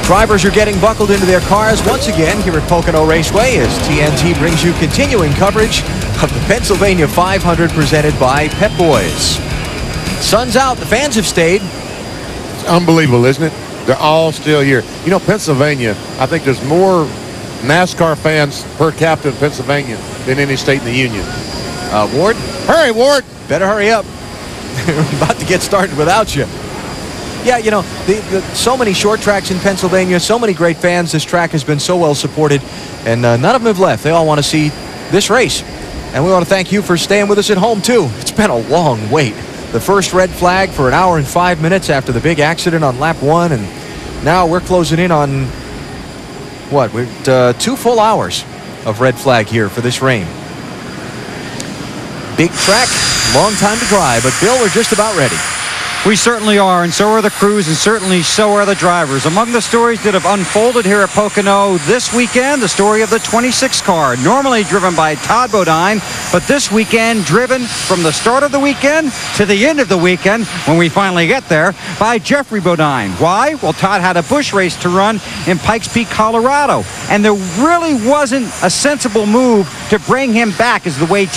Drivers are getting buckled into their cars once again here at Pocono Raceway as TNT brings you continuing coverage of the Pennsylvania 500 presented by Pep Boys. Sun's out. The fans have stayed. It's unbelievable, isn't it? They're all still here. You know, Pennsylvania, I think there's more NASCAR fans per capita in Pennsylvania than any state in the union. Ward? Hurry, Ward! Better hurry up. We're about to get started without you. Yeah, you know, so many short tracks in Pennsylvania, so many great fans. This track has been so well supported, and none of them have left. They all want to see this race. And we want to thank you for staying with us at home, too. It's been a long wait. The first red flag for 1 hour and 5 minutes after the big accident on lap 1, and now we're closing in on, what, 2 full hours of red flag here for this rain. Big track, long time to dry, but Bill, we're just about ready. We certainly are, and so are the crews, and certainly so are the drivers. Among the stories that have unfolded here at Pocono this weekend, the story of the 26 car, normally driven by Todd Bodine, but this weekend driven from the start of the weekend to the end of the weekend, when we finally get there, by Jeffrey Bodine. Why? Well, Todd had a bush race to run in Pikes Peak, Colorado, and there really wasn't a sensible move to bring him back as the way the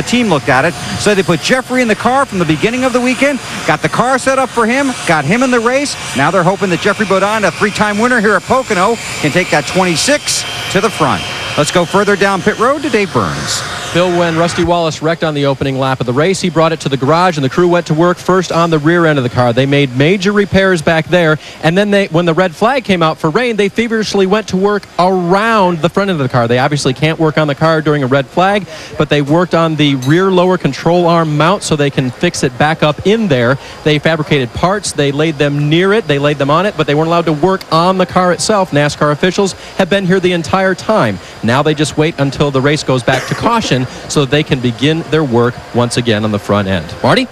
team looked at it. So they put Jeffrey in the car from the beginning of the weekend, got the car set up for him, got him in the race. Now they're hoping that Jeffrey Bodine, a 3-time winner here at Pocono, can take that 26 to the front. Let's go further down pit road to Dave Burns. Bill, when Rusty Wallace wrecked on the opening lap of the race, he brought it to the garage, and the crew went to work first on the rear end of the car. They made major repairs back there, and then when the red flag came out for rain, they feverishly went to work around the front end of the car. They obviously can't work on the car during a red flag, but they worked on the rear lower control arm mount so they can fix it back up in there. They fabricated parts. They laid them near it. They laid them on it, but they weren't allowed to work on the car itself. NASCAR officials have been here the entire time. Now they just wait until the race goes back to caution so that they can begin their work once again on the front end. Marty?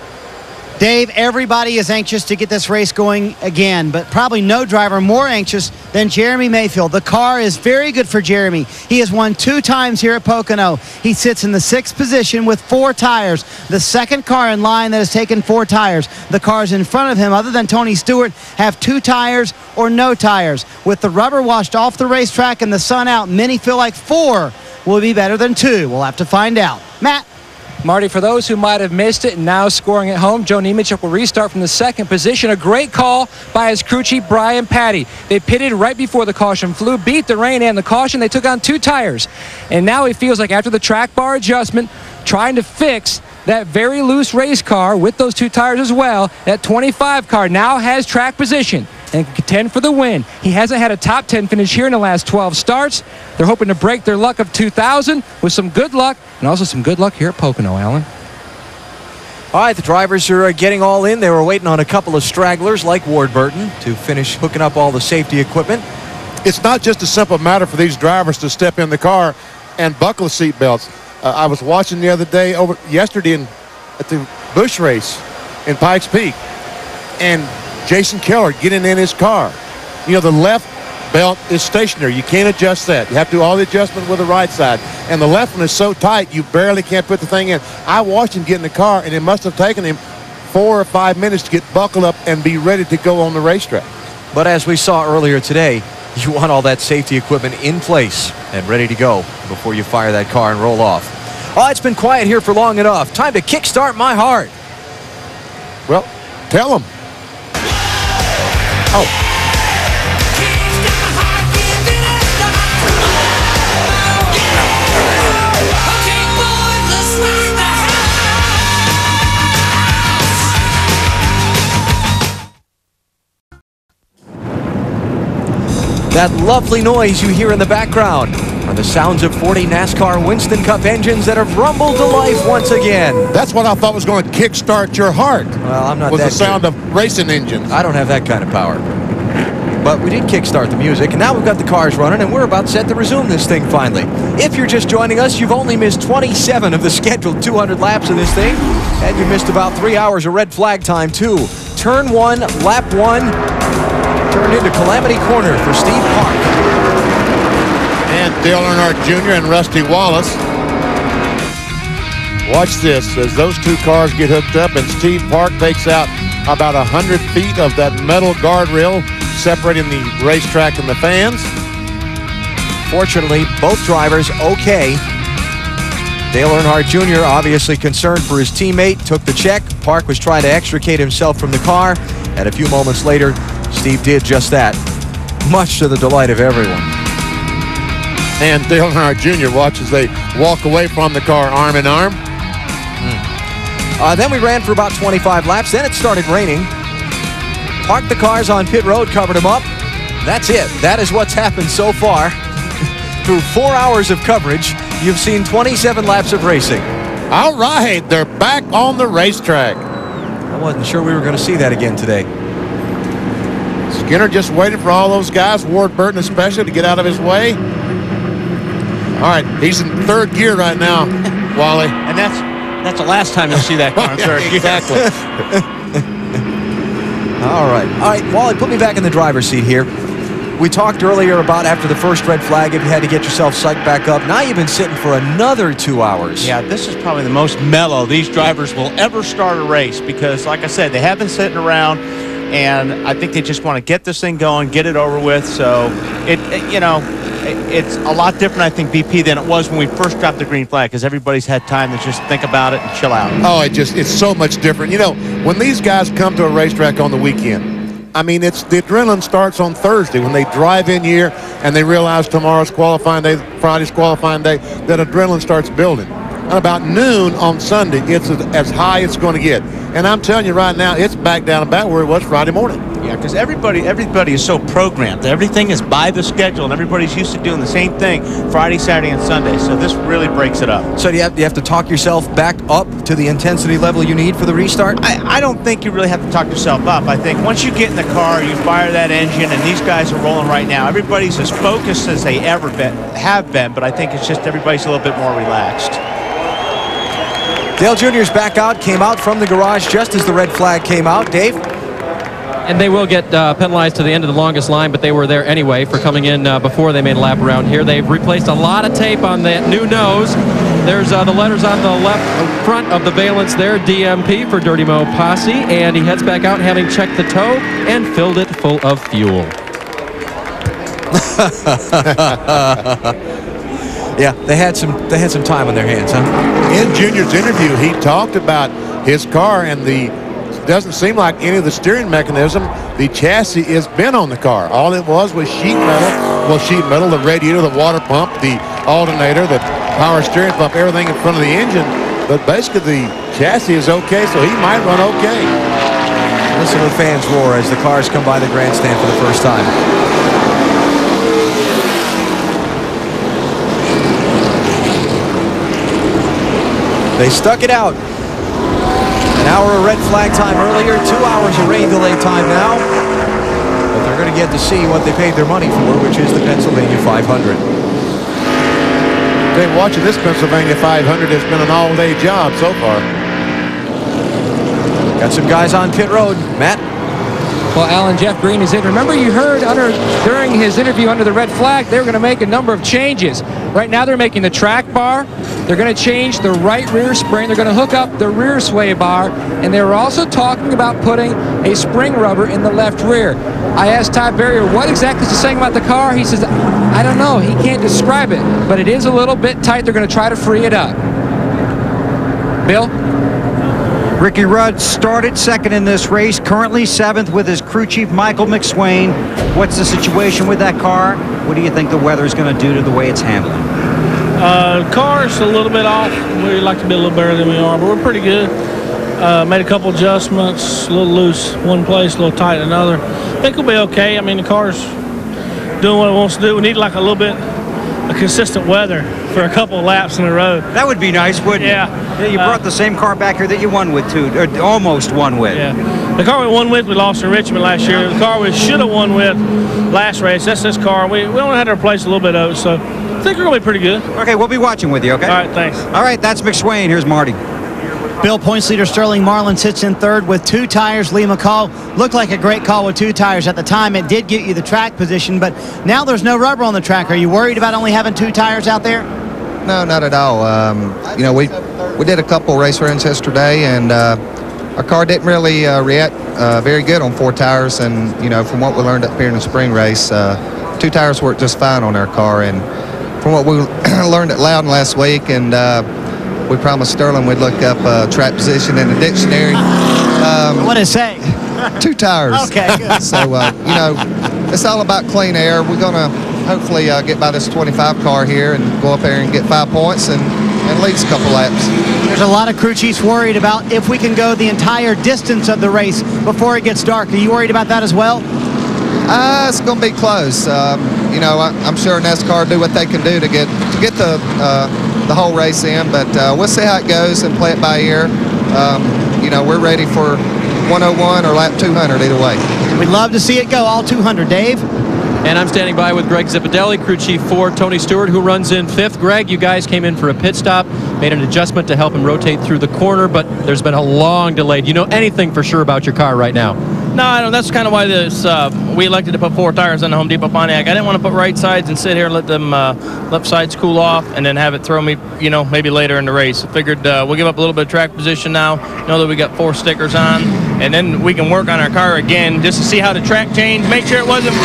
Dave, everybody is anxious to get this race going again, but probably no driver more anxious than Jeremy Mayfield. The car is very good for Jeremy. He has won 2 times here at Pocono. He sits in the 6th position with 4 tires. The second car in line that has taken 4 tires. The cars in front of him, other than Tony Stewart, have 2 tires or no tires. With the rubber washed off the racetrack and the sun out, many feel like 4 will be better than 2. We'll have to find out. Matt? Marty, for those who might have missed it and now scoring at home, Joe Nemechek will restart from the 2nd position. A great call by his crew chief, Brian Patty. They pitted right before the caution flew, beat the rain and the caution. They took on 2 tires. And now he feels like after the track bar adjustment, trying to fix that very loose race car with those 2 tires as well, that 25 car now has track position and can contend for the win. He hasn't had a top 10 finish here in the last 12 starts. They're hoping to break their luck of 2000 with some good luck, and also some good luck here at Pocono, Alan. All right, the drivers are getting all in. They were waiting on a couple of stragglers like Ward Burton to finish hooking up all the safety equipment. It's not just a simple matter for these drivers to step in the car and buckle the seat belts. I was watching the other day, yesterday at the Busch race in Pikes Peak, and Jason Keller getting in his car. You know, the left belt is stationary. You can't adjust that. You have to do all the adjustment with the right side. And the left one is so tight, you barely can't put the thing in. I watched him get in the car, and it must have taken him 4 or 5 minutes to get buckled up and be ready to go on the racetrack. But as we saw earlier today, you want all that safety equipment in place and ready to go before you fire that car and roll off. Oh, it's been quiet here for long enough. Time to kickstart my heart. Well, tell them. Oh. That lovely noise you hear in the background are the sounds of 40 NASCAR Winston Cup engines that have rumbled to life once again. That's what I thought was going to kickstart your heart. Well, I'm not was that the sound good. of racing engines. I don't have that kind of power. But we did kickstart the music, and now we've got the cars running, and we're about set to resume this thing finally. If you're just joining us, you've only missed 27 of the scheduled 200 laps of this thing, and you missed about 3 hours of red flag time, too. Turn 1, lap 1. Turned into Calamity Corner for Steve Park. And Dale Earnhardt Jr. and Rusty Wallace. Watch this as those 2 cars get hooked up and Steve Park takes out about 100 feet of that metal guardrail separating the racetrack and the fans. Fortunately, both drivers okay. Dale Earnhardt Jr. obviously concerned for his teammate, took the check. Park was trying to extricate himself from the car, and a few moments later, Steve did just that, much to the delight of everyone. And Dale Earnhardt Jr. watches they walk away from the car arm in arm. Then we ran for about 25 laps. Then it started raining. Parked the cars on pit road, covered them up. That's it. That is what's happened so far. Through 4 hours of coverage, you've seen 27 laps of racing. All right, they're back on the racetrack. I wasn't sure we were going to see that again today. Skinner just waiting for all those guys, Ward Burton especially, to get out of his way. All right, he's in third gear right now, Wally. And that's the last time you'll see that car in third gear. Exactly. All right, Wally, put me back in the driver's seat here. We talked earlier about after the first red flag, if you had to get yourself psyched back up. Now you've been sitting for another 2 hours. Yeah, this is probably the most mellow these drivers will ever start a race because, like I said, they have been sitting around, and I think they just want to get this thing going, get it over with. So, it's a lot different, I think, BP, than it was when we first dropped the green flag because everybody's had time to just think about it and chill out. Oh, it's so much different. You know, when these guys come to a racetrack on the weekend, I mean, the adrenaline starts on Thursday when they drive in here and they realize tomorrow's qualifying day, Friday's qualifying day, that adrenaline starts building. And about noon on Sunday, it's as high as it's going to get. And I'm telling you right now, it's back down about where it was Friday morning. Yeah, because everybody is so programmed. Everything is by the schedule, and everybody's used to doing the same thing Friday, Saturday, and Sunday. So this really breaks it up. So do you have to talk yourself back up to the intensity level you need for the restart? I don't think you really have to talk yourself up. I think once you get in the car, you fire that engine, and these guys are rolling right now. Everybody's as focused as they ever have been, but I think it's just everybody's a little bit more relaxed. Dale Jr.'s back out, came out from the garage just as the red flag came out. Dave? And they will get penalized to the end of the longest line, but they were there anyway for coming in before they made a lap around here. They've replaced a lot of tape on that new nose. There's the letters on the left front of the valence there, DMP for Dirty Mo Posse, and he heads back out having checked the tow and filled it full of fuel. Yeah, they had some time on their hands, huh? In Junior's interview, he talked about his car and doesn't seem like any of the steering mechanism, the chassis is bent on the car. All it was sheet metal. Well, sheet metal, the radiator, the water pump, the alternator, the power steering pump, everything in front of the engine. But basically the chassis is okay, so he might run okay. Listen to the fans roar as the cars come by the grandstand for the first time. They stuck it out. An hour of red flag time earlier, 2 hours of rain delay time now. But they're going to get to see what they paid their money for, which is the Pennsylvania 500. Dave, watching this Pennsylvania 500 has been an all-day job so far. Got some guys on pit road. Matt? Well, Alan, Jeff Green is in. Remember, you heard during his interview under the red flag, they were going to make a number of changes. Right now, they're making the track bar. They're going to change the right rear spring. They're going to hook up the rear sway bar. And they were also talking about putting a spring rubber in the left rear. I asked Todd Barrier, what exactly is he saying about the car? He says, I don't know. He can't describe it. But it is a little bit tight. They're going to try to free it up. Bill? Ricky Rudd started second in this race, currently seventh with his crew chief, Michael McSwain. What's the situation with that car? What do you think the weather is going to do to the way it's handling? Car's a little bit off. We'd like to be a little better than we are, but we're pretty good. Made a couple adjustments, a little loose one place, a little tight another. I think we'll be okay. I mean, the car's doing what it wants to do. We need like a little bit of consistent weather for a couple of laps in a row. That would be nice, wouldn't it? Yeah. You brought the same car back here that you won with, too, or almost won with. Yeah. The car we won with, we lost in Richmond last year. The car we should have won with last race, that's this car. We only had to replace a little bit of it, so I think we're going to be pretty good. Okay, we'll be watching with you, okay? All right, thanks. All right, that's McSwain. Here's Marty. Bill, points leader Sterling Marlin sits in third with 2 tires. Lee McCall looked like a great call with 2 tires. At the time, it did get you the track position, but now there's no rubber on the track. Are you worried about only having 2 tires out there? No, not at all. You know, we did a couple race runs yesterday, and our car didn't really react very good on 4 tires, and from what we learned up here in the spring race, 2 tires worked just fine on our car. And from what we learned at Loudon last week, and we promised Sterling we'd look up track position in the dictionary. What did it say? 2 tires. Okay, good. So it's all about clean air. We're gonna hopefully get by this 25 car here and go up there and get 5 points and lead us a couple laps. There's a lot of crew chiefs worried about if we can go the entire distance of the race before it gets dark. Are you worried about that as well? It's going to be close. I'm sure NASCAR do what they can do to get the whole race in, but we'll see how it goes and play it by ear. We're ready for 101 or lap 200 either way. We'd love to see it go all 200. Dave? And I'm standing by with Greg Zipadelli, crew chief for Tony Stewart, who runs in 5th. Greg, you guys came in for a pit stop, made an adjustment to help him rotate through the corner, but there's been a long delay. Do you know anything for sure about your car right now? No, I don't. That's kind of why we elected to put 4 tires on the Home Depot Pontiac. I didn't want to put right sides and sit here and let them left sides cool off and then have it throw me, maybe later in the race. I figured we'll give up a little bit of track position now, know that we got 4 stickers on, and then we can work on our car again just to see how the track changed, make sure it wasn't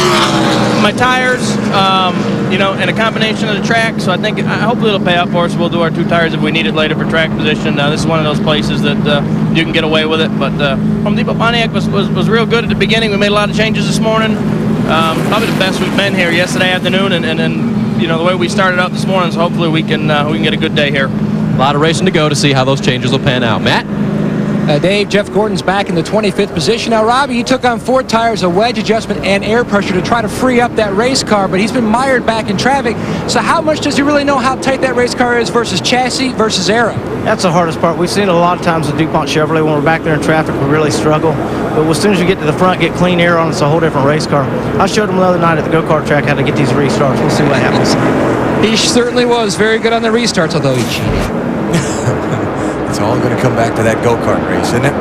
my tires, and a combination of the track. So I think hopefully it'll pay out for us. We'll do our 2 tires if we need it later for track position. This is one of those places that you can get away with it, but Home Depot Pontiac was real good at the beginning. We made a lot of changes this morning. Probably the best we've been here yesterday afternoon, and then the way we started out this morning. So hopefully we can get a good day here. A lot of racing to go to see how those changes will pan out. Matt? Dave, Jeff Gordon's back in the 25th position. Now, Robbie, he took on 4 tires, a wedge adjustment, and air pressure to try to free up that race car, but he's been mired back in traffic. So how much does he really know how tight that race car is versus chassis versus aero? That's the hardest part. We've seen it a lot of times with DuPont Chevrolet. When we're back there in traffic, we really struggle. But as soon as you get to the front, get clean air on, it's a whole different race car. I showed him the other night at the go-kart track how to get these restarts. We'll see what happens. He certainly was very good on the restarts, although he cheated. It's all going to come back to that go-kart race, isn't it?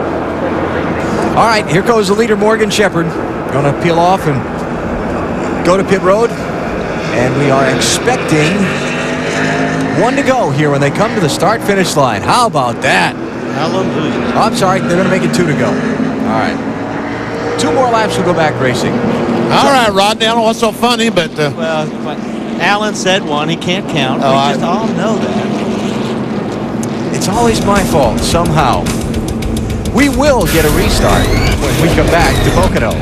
All right, here goes the leader, Morgan Shepherd. Going to peel off and go to pit road. And we are expecting 1 to go here when they come to the start-finish line. How about that? Hallelujah. Oh, I'm sorry, they're going to make it 2 to go. All right. 2 more laps, we'll go back racing. All right, Rodney, I don't know what's so funny, but... Well, Alan said 1. He can't count. We just all know that. It's always my fault, somehow. We will get a restart when we come back to Pocono.